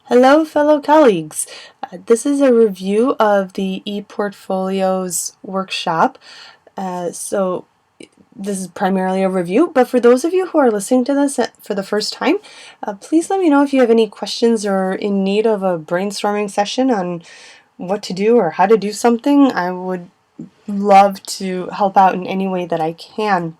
Hello, fellow colleagues. This is a review of the ePortfolios workshop. So this is primarily a review, but for those of you who are listening to this for the first time, please let me know if you have any questions or in need of a brainstorming session on what to do or how to do something. I would love to help out in any way that I can.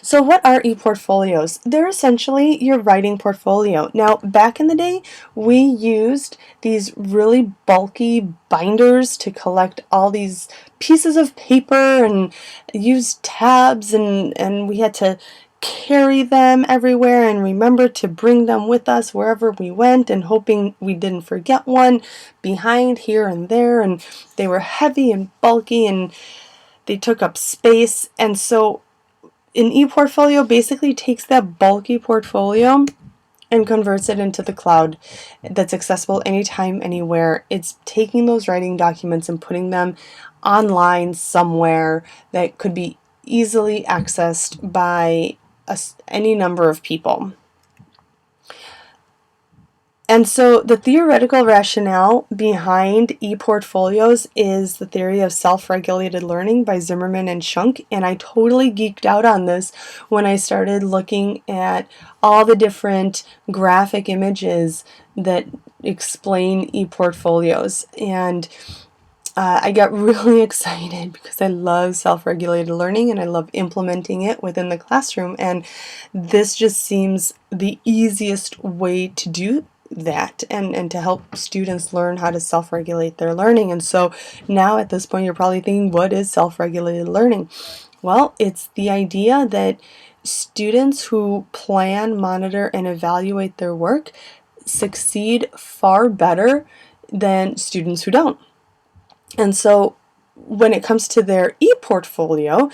So what are ePortfolios? They're essentially your writing portfolio. Now, back in the day, we used these really bulky binders to collect all these pieces of paper and use tabs, and we had to carry them everywhere and remember to bring them with us wherever we went, and hoping we didn't forget one behind here and there. And they were heavy and bulky and they took up space. And so an ePortfolio basically takes that bulky portfolio and converts it into the cloud that's accessible anytime, anywhere. It's taking those writing documents and putting them online somewhere that could be easily accessed by any number of people. And so the theoretical rationale behind ePortfolios is the theory of self-regulated learning by Zimmerman and Schunk, and I totally geeked out on this when I started looking at all the different graphic images that explain ePortfolios. And I got really excited because I love self-regulated learning and I love implementing it within the classroom, and this just seems the easiest way to do that and to help students learn how to self-regulate their learning. And so now at this point you're probably thinking, what is self-regulated learning? Well, it's the idea that students who plan, monitor, and evaluate their work succeed far better than students who don't. And so when it comes to their ePortfolio,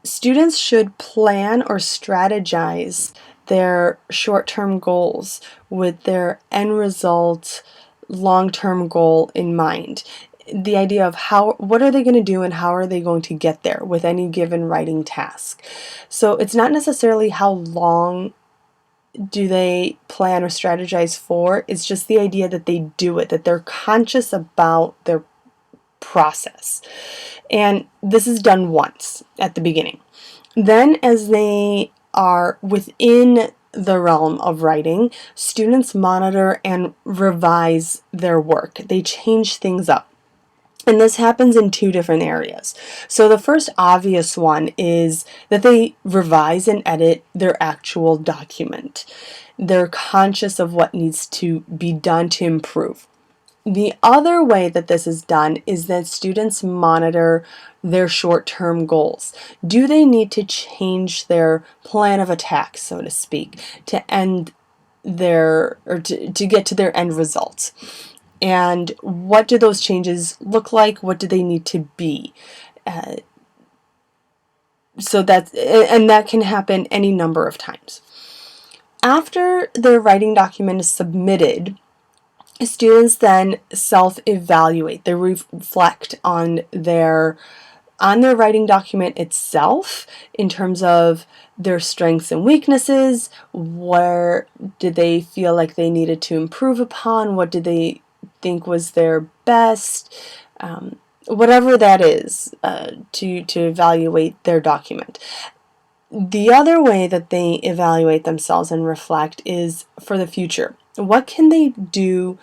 students should plan or strategize their short-term goals with their end result long-term goal in mind. The idea of what are they going to do and how are they going to get there with any given writing task. So it's not necessarily how long do they plan or strategize for, it's just the idea that they do it, that they're conscious about their process. And this is done once at the beginning. Then as they are within the realm of writing, students monitor and revise their work. They change things up. And this happens in two different areas. So the first obvious one is that they revise and edit their actual document. They're conscious of what needs to be done to improve. The other way that this is done is that students monitor their short-term goals. Do they need to change their plan of attack, so to speak, to end to get to their end results? And what do those changes look like? What do they need to be? So that can happen any number of times. After their writing document is submitted, students then self-evaluate. They reflect on their writing document itself in terms of their strengths and weaknesses. Where did they feel like they needed to improve upon? What did they think was their best? Whatever that is, to evaluate their document. The other way that they evaluate themselves and reflect is for the future. What can they do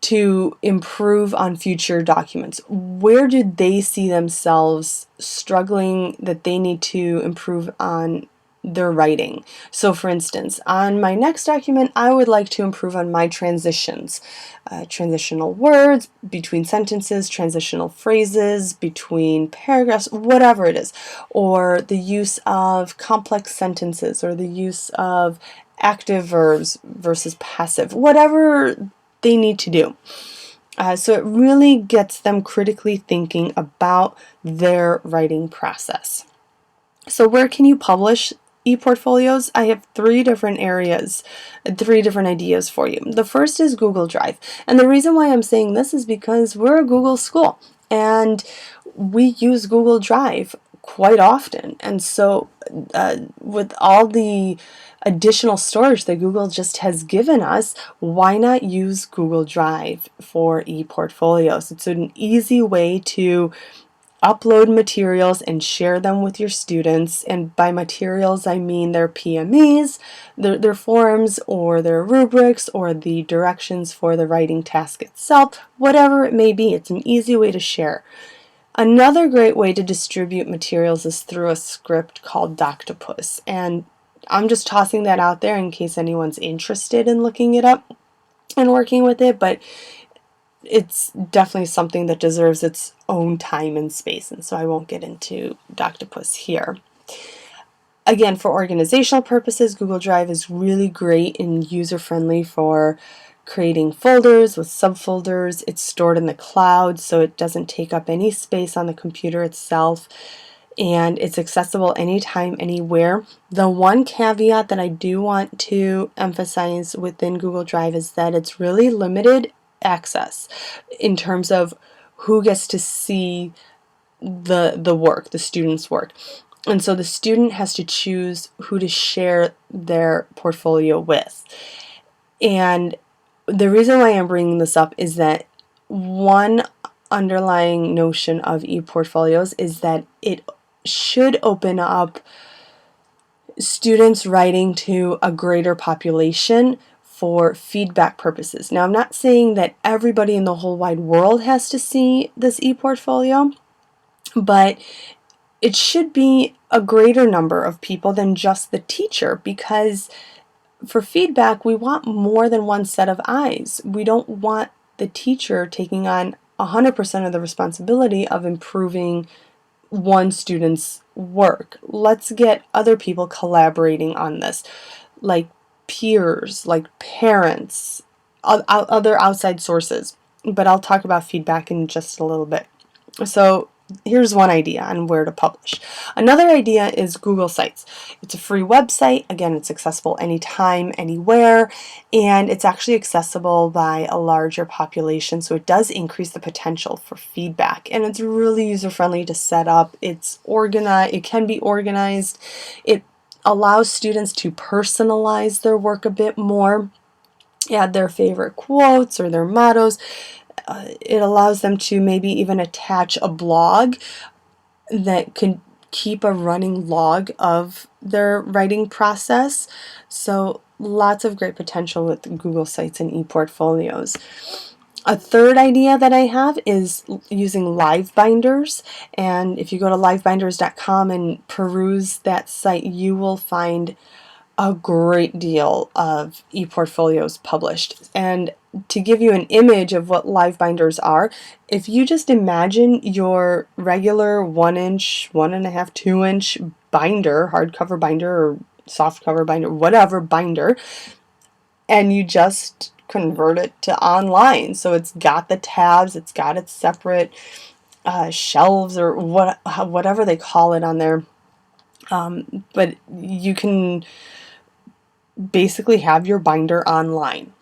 to improve on future documents? Where do they see themselves struggling that they need to improve on their writing? So for instance, on my next document, I would like to improve on my transitions. Transitional words between sentences, transitional phrases between paragraphs, whatever it is. Or the use of complex sentences, or the use of active verbs versus passive, whatever they need to do. So it really gets them critically thinking about their writing process. So where can you publish ePortfolios? I have three different areas, three different ideas for you. The first is Google Drive. And the reason why I'm saying this is because we're a Google school and we use Google Drive quite often. And so with all the additional storage that Google just has given us, why not use Google Drive for ePortfolios? It's an easy way to upload materials and share them with your students. And by materials, I mean their PMEs, their forms, or their rubrics, or the directions for the writing task itself, whatever it may be. It's an easy way to share. Another great way to distribute materials is through a script called Doctopus. And I'm just tossing that out there in case anyone's interested in looking it up and working with it, but it's definitely something that deserves its own time and space, and so I won't get into Doctopus here. Again, for organizational purposes, Google Drive is really great and user-friendly for creating folders with subfolders. It's stored in the cloud, so it doesn't take up any space on the computer itself, and it's accessible anytime, anywhere. The one caveat that I do want to emphasize within Google Drive is that it's really limited access in terms of who gets to see the work, the student's work. And so the student has to choose who to share their portfolio with. And the reason why I'm bringing this up is that one underlying notion of ePortfolios is that it should open up students writing to a greater population for feedback purposes. Now, I'm not saying that everybody in the whole wide world has to see this ePortfolio, but it should be a greater number of people than just the teacher, because for feedback, we want more than one set of eyes. We don't want the teacher taking on 100% of the responsibility of improving one student's work. Let's get other people collaborating on this, like peers, like parents, other outside sources. But I'll talk about feedback in just a little bit. So here's one idea on where to publish. Another idea is Google Sites. It's a free website. Again, it's accessible anytime, anywhere, and it's actually accessible by a larger population, so it does increase the potential for feedback. And it's really user-friendly to set up. It's organized. It can be organized. It allows students to personalize their work a bit more, add their favorite quotes or their mottos. It allows them to maybe even attach a blog that can keep a running log of their writing process. So lots of great potential with Google Sites and ePortfolios. A third idea that I have is using live binders, and if you go to livebinders.com and peruse that site, you will find a great deal of ePortfolios published. And to give you an image of what live binders are, if you just imagine your regular 1-inch, 1.5, 2-inch binder, hardcover binder or softcover binder, whatever binder, and you just convert it to online. So it's got the tabs, it's got its separate shelves or whatever they call it on there. But you can basically have your binder online.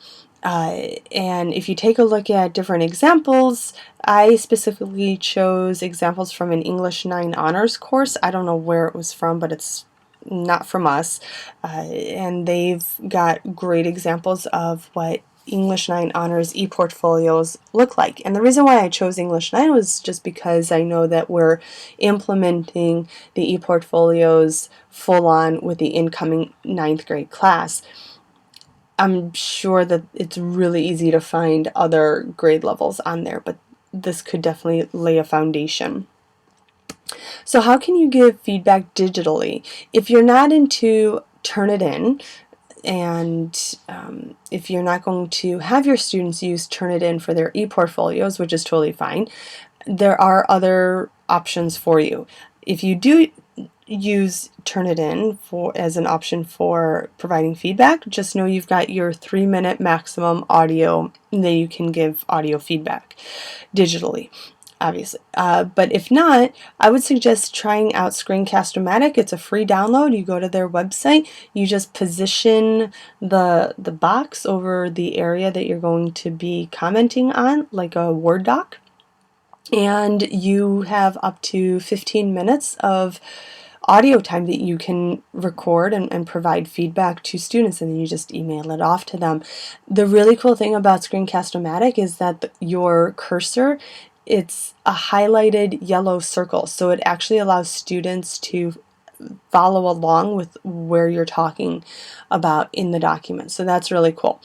And if you take a look at different examples, I specifically chose examples from an English 9 honors course. I don't know where it was from, but it's not from us. And they've got great examples of what English 9 honors ePortfolios look like. And the reason why I chose English 9 was just because I know that we're implementing the ePortfolios full on with the incoming 9th grade class. I'm sure that it's really easy to find other grade levels on there, but this could definitely lay a foundation. So how can you give feedback digitally? If you're not into Turnitin, and if you're not going to have your students use Turnitin for their ePortfolios, which is totally fine, there are other options for you. If you do use Turnitin as an option for providing feedback, just know you've got your 3-minute maximum audio that you can give audio feedback digitally, obviously. But if not, I would suggest trying out Screencast-O-Matic. It's a free download. You go to their website, you just position the box over the area that you're going to be commenting on, like a Word doc, and you have up to 15 minutes of audio time that you can record and provide feedback to students, and then you just email it off to them. The really cool thing about Screencast-O-Matic is that your cursor, it's a highlighted yellow circle, so it actually allows students to follow along with where you're talking about in the document. So that's really cool.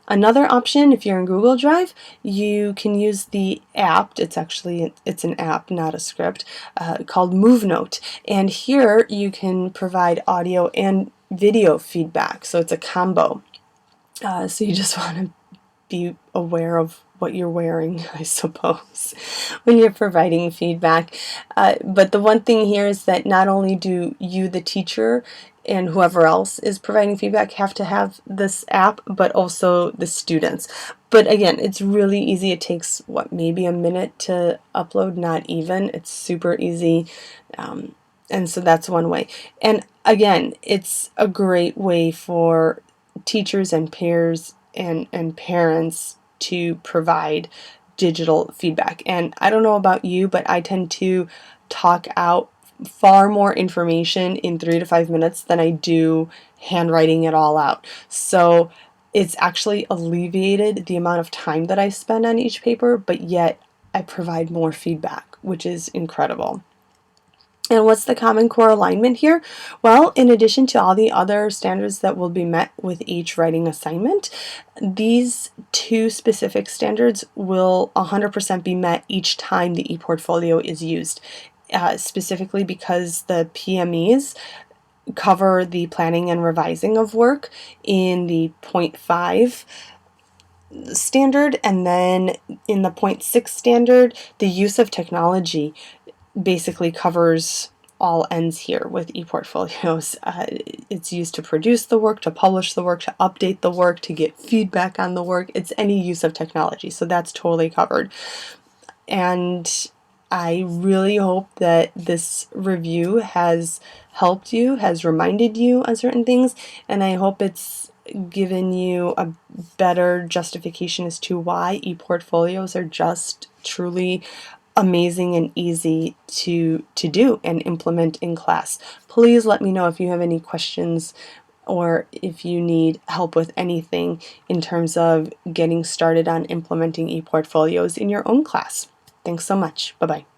Another option, if you're in Google Drive, you can use the app. It's an app, not a script, called MoveNote. And here you can provide audio and video feedback. So it's a combo. So you just want to be aware of what you're wearing, I suppose, when you're providing feedback. But the one thing here is that not only do you, the teacher, and whoever else is providing feedback have to have this app, but also the students. But again, it's really easy. It takes, maybe a minute to upload, not even. It's super easy. And so that's one way. And again, it's a great way for teachers and peers and parents to provide digital feedback. And I don't know about you, but I tend to talk out far more information in 3 to 5 minutes than I do handwriting it all out. So it's actually alleviated the amount of time that I spend on each paper, but yet I provide more feedback, which is incredible. And what's the Common Core alignment here? Well, in addition to all the other standards that will be met with each writing assignment, these two specific standards will 100% be met each time the ePortfolio is used, specifically because the PMEs cover the planning and revising of work in the 0.5 standard, and then in the 0.6 standard, the use of technology basically covers all ends here with ePortfolios. It's used to produce the work, to publish the work, to update the work, to get feedback on the work. It's any use of technology, so that's totally covered. And I really hope that this review has helped you, has reminded you of certain things, and I hope it's given you a better justification as to why ePortfolios are just truly amazing and easy to do and implement in class. Please let me know if you have any questions or if you need help with anything in terms of getting started on implementing ePortfolios in your own class. Thanks so much. Bye-bye.